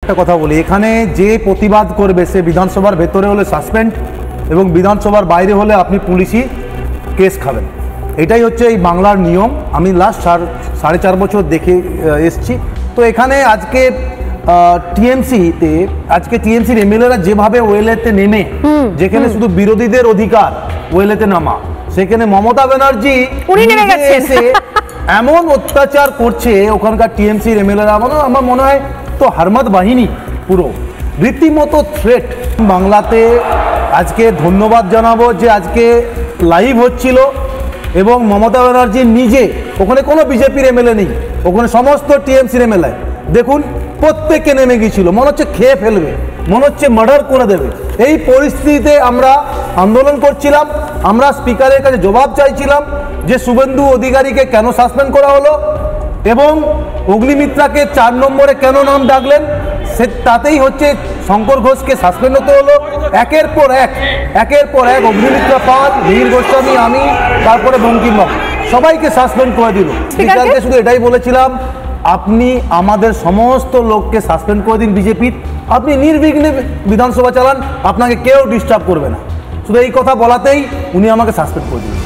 একটা কথা বলি, এখানে যে প্রতিবাদ করবে সে বিধানসভার ভেতরে হলে সাসপেন্ড এবং বিধানসভার বাইরে হলে আপনি পুলিশি কেস খাবেন। এটাই হচ্ছে এই বাংলার নিয়ম। আমি লাস্ট 4.5 বছর দেখে এসছি। তো এখানে আজকে টিএমসিতে আজকে টিএমসির এমএলএরা যেভাবে ওয়েলেতে নেমে, যেখানে শুধু বিরোধীদের অধিকার ওয়েলেতে নামা, সেখানে মমতা ব্যানার্জি এসে এমন অত্যাচার করছে ওখানকার টিএমসির এমএলএরা। আমার মনে হয় তো হারমাদ বাহিনী পুরো রীতিমতো থ্রেট। বাংলাতে আজকে ধন্যবাদ জানাবো যে আজকে লাইভ হচ্ছিল এবং মমতা ব্যানার্জি নিজে, ওখানে কোনো বিজেপির এমএলএ নেই, ওখানে সমস্ত টিএমসির এমএলএ দেখুন প্রত্যেককে নেমে গিয়েছিল, মনে হচ্ছে খেয়ে ফেলবে, মনে হচ্ছে মার্ডার করে দেবে। এই পরিস্থিতিতে আমরা আন্দোলন করছিলাম, আমরা স্পিকারের কাছে জবাব চাইছিলাম যে শুভেন্দু অধিকারীকে কেন সাসপেন্ড করা হলো এবং অগ্নিমিত্রাকে 4 নম্বরে কেন নাম ডাকলেন, সে তাতেই হচ্ছে শঙ্কর ঘোষকে সাসপেন্ড হতে হলো। একের পর এক অগ্নিমিত্রা পাল, মিহির গোস্বামী, আমি, তারপরে বঙ্কিমবাবু সবাইকে সাসপেন্ড করে দিল। স্পিকারকে শুধু এটাই বলেছিলাম, আপনি আমাদের সমস্ত লোককে সাসপেন্ড করে দিন বিজেপির, আপনি নির্বিঘ্নে বিধানসভা চালান, আপনাকে কেউ ডিস্টার্ব করবে না। শুধু এই কথা বলাতেই উনি আমাকে সাসপেন্ড করে দিলেন।